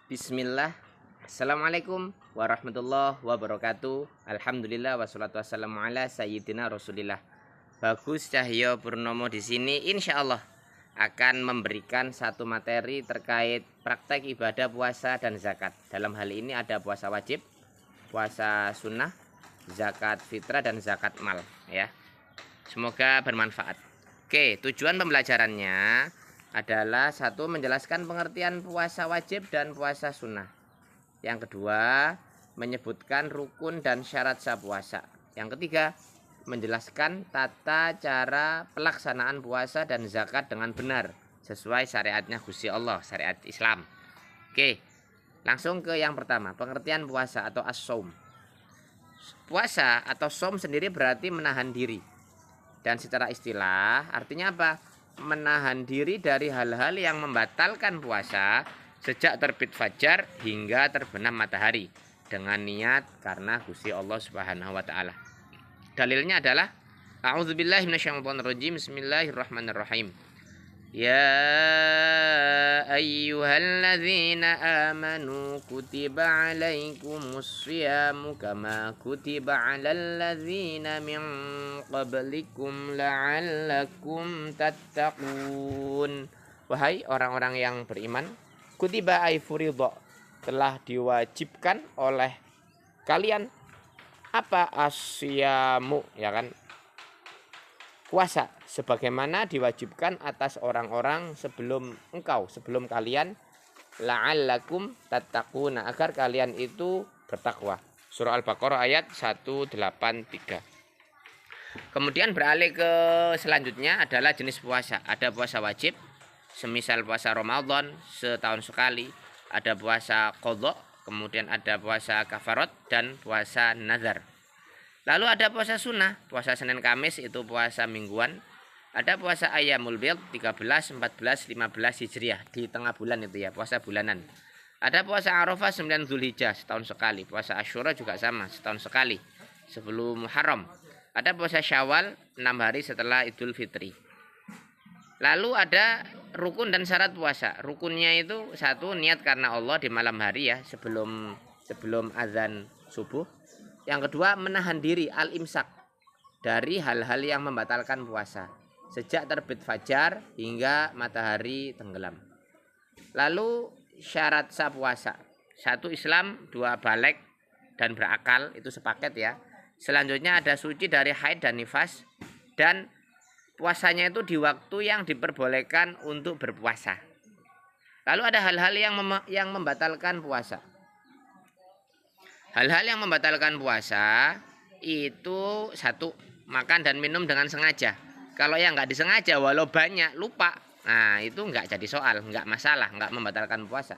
Bismillah. Assalamualaikum warahmatullahi wabarakatuh. Alhamdulillah wassalatu wassalamu ala sayyidina Rasulillah. Bagus Cahyo Purnomo di sini insya Allah akan memberikan satu materi terkait praktek ibadah puasa dan zakat. Dalam hal ini ada puasa wajib, puasa sunnah, zakat fitrah dan zakat mal ya. Semoga bermanfaat. Oke, tujuan pembelajarannya adalah satu, menjelaskan pengertian puasa wajib dan puasa sunnah. Yang kedua, menyebutkan rukun dan syarat sah puasa. Yang ketiga, menjelaskan tata cara pelaksanaan puasa dan zakat dengan benar sesuai syariatnya Gusti Allah, syariat Islam. Oke, langsung ke yang pertama, pengertian puasa atau as-shaum. Puasa atau shaum sendiri berarti menahan diri. Dan secara istilah artinya apa? Menahan diri dari hal-hal yang membatalkan puasa sejak terbit fajar hingga terbenam matahari dengan niat karena Gusti Allah Subhanahu wa taala. Dalilnya adalah A'udzubillahi minasyaitonirrajim. Bismillahirrahmanirrahim. Ya ayyuhalladzina amanu kutiba alaikumus syiyamu kama kutiba alal ladzina min qablikum la'allakum tattaqun. Wahai orang-orang yang beriman, kutiba ay furidha, telah diwajibkan oleh kalian apa asyamu, ya kan, puasa sebagaimana diwajibkan atas orang-orang sebelum engkau, sebelum kalian, la'allakum tattaquna, agar kalian itu bertakwa. Surah Al-Baqarah ayat 183. Kemudian beralih ke selanjutnya adalah jenis puasa. Ada puasa wajib, semisal puasa Ramadan setahun sekali, ada puasa qadha, kemudian ada puasa kafarat dan puasa nazar. Lalu ada puasa sunnah, puasa Senin Kamis itu puasa mingguan. Ada puasa Ayyamul Bid 13, 14, 15 Hijriah di tengah bulan itu ya, puasa bulanan. Ada puasa Arafah 9 Zulhijjah setahun sekali. Puasa Asyura juga sama, setahun sekali sebelum Muharram. Ada puasa Syawal 6 hari setelah Idul Fitri. Lalu ada rukun dan syarat puasa. Rukunnya itu satu, niat karena Allah di malam hari ya, sebelum azan subuh. Yang kedua, menahan diri al-imsak dari hal-hal yang membatalkan puasa sejak terbit fajar hingga matahari tenggelam. Lalu syarat sah puasa. Satu, Islam, dua, baligh dan berakal, itu sepaket ya. Selanjutnya ada suci dari haid dan nifas, dan puasanya itu di waktu yang diperbolehkan untuk berpuasa. Lalu ada hal-hal yang membatalkan puasa. Hal-hal yang membatalkan puasa itu satu, makan dan minum dengan sengaja. Kalau yang nggak disengaja walau banyak lupa, nah itu nggak jadi soal, nggak masalah, nggak membatalkan puasa.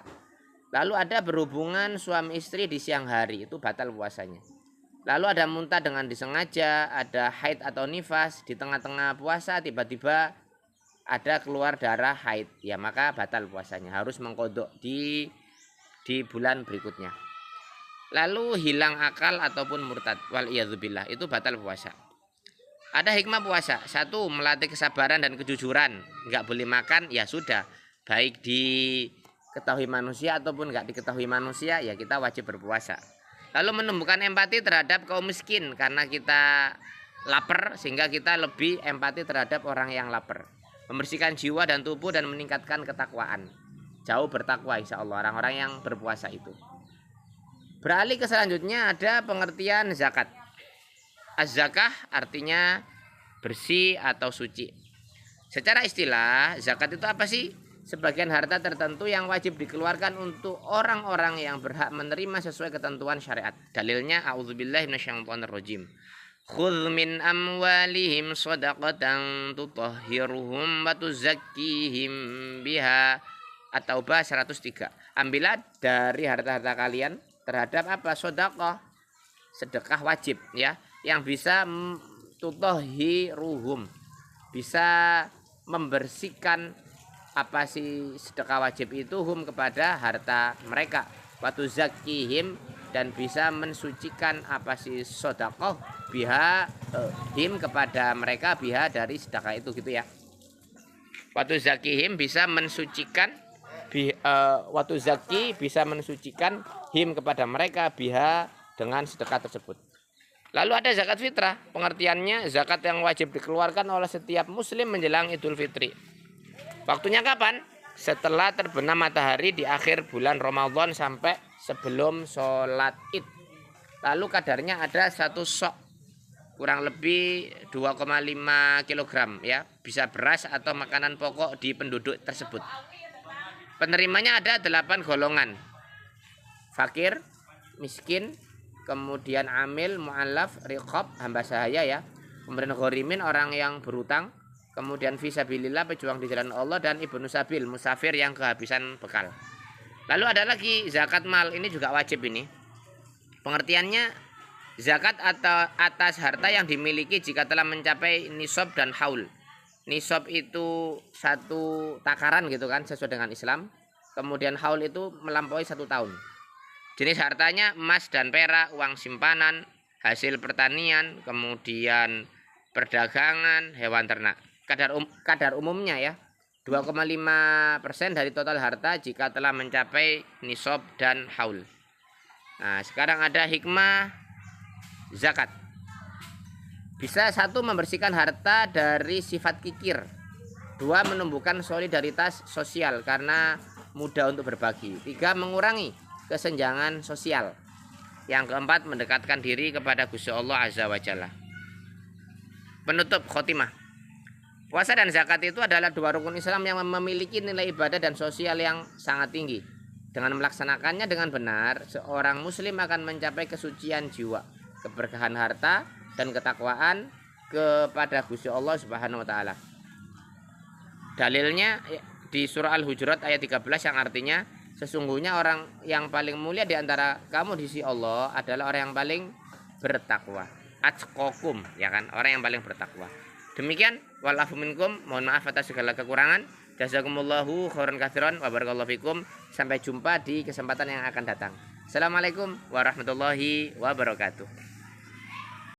Lalu ada berhubungan suami istri di siang hari, itu batal puasanya. Lalu ada muntah dengan disengaja, ada haid atau nifas di tengah-tengah puasa tiba-tiba ada keluar darah haid, ya maka batal puasanya, harus mengkodok di bulan berikutnya. Lalu hilang akal ataupun murtad, wal iyadzubillah, itu batal puasa. Ada hikmah puasa. Satu, melatih kesabaran dan kejujuran. Nggak boleh makan, ya sudah, baik diketahui manusia ataupun nggak diketahui manusia, ya kita wajib berpuasa. Lalu menumbuhkan empati terhadap kaum miskin, karena kita lapar sehingga kita lebih empati terhadap orang yang lapar. Membersihkan jiwa dan tubuh dan meningkatkan ketakwaan. Jauh bertakwa insya Allah orang-orang yang berpuasa itu. Beralih ke selanjutnya ada pengertian zakat. Az-zakah artinya bersih atau suci. Secara istilah, zakat itu apa sih? Sebagian harta tertentu yang wajib dikeluarkan untuk orang-orang yang berhak menerima sesuai ketentuan syariat. Dalilnya a'udzubillahi minasyaitonirrajim. Khudz min amwalihim shadaqatan tutahhiruhum wa tuzakkihim biha. At-Taubah 103. Ambillah dari harta-harta kalian terhadap apa? Sedekah, sedekah wajib ya, yang bisa tutahhiruhum, bisa membersihkan apa sih sedekah wajib itu, hum kepada harta mereka, wa tuzakkihim, dan bisa mensucikan apa sih sedekah, biha him kepada mereka, biha dari sedekah itu gitu ya. Wa tuzakkihim bisa mensucikan Waktu zaki bisa mensucikan him kepada mereka biha dengan sedekah tersebut. Lalu ada zakat fitrah, pengertiannya zakat yang wajib dikeluarkan oleh setiap muslim menjelang Idul Fitri. Waktunya kapan? Setelah terbenam matahari di akhir bulan Ramadan sampai sebelum sholat Id. Lalu kadarnya ada 1 sok, kurang lebih 2,5 kg ya, bisa beras atau makanan pokok di penduduk tersebut. Penerimanya ada 8 golongan. Fakir, miskin, kemudian amil, mu'allaf, riqab, hamba sahaya ya. Kemudian ghorimin, orang yang berutang. Kemudian fisabilillah, pejuang di jalan Allah. Dan ibnu sabil, musafir yang kehabisan bekal. Lalu ada lagi zakat mal, ini juga wajib ini. Pengertiannya zakat atau atas harta yang dimiliki jika telah mencapai nisab dan haul. Nisab itu 1 takaran gitu kan, sesuai dengan Islam. Kemudian haul itu melampaui 1 tahun. Jenis hartanya emas dan perak, uang simpanan, hasil pertanian, kemudian perdagangan, hewan ternak. Kadar umumnya ya 2,5% dari total harta jika telah mencapai nisab dan haul. Nah, sekarang ada hikmah zakat. Bisa 1, membersihkan harta dari sifat kikir. 2, menumbuhkan solidaritas sosial karena mudah untuk berbagi. 3, mengurangi kesenjangan sosial. Yang keempat, mendekatkan diri kepada Gusti Allah Azza wa Jalla. Penutup khotimah. Puasa dan zakat itu adalah 2 rukun Islam yang memiliki nilai ibadah dan sosial yang sangat tinggi. Dengan melaksanakannya dengan benar, seorang muslim akan mencapai kesucian jiwa, keberkahan harta, dan ketakwaan kepada Gusti Allah Subhanahu wa taala. Dalilnya di surah Al-Hujurat ayat 13 yang artinya sesungguhnya orang yang paling mulia di antara kamu di sisi Allah adalah orang yang paling bertakwa. Atqakum, ya kan, orang yang paling bertakwa. Demikian, walafu minkum, mohon maaf atas segala kekurangan. Jazakumullahu khairan katsiran wa barakallahu fikum. Sampai jumpa di kesempatan yang akan datang. Assalamualaikum warahmatullahi wabarakatuh.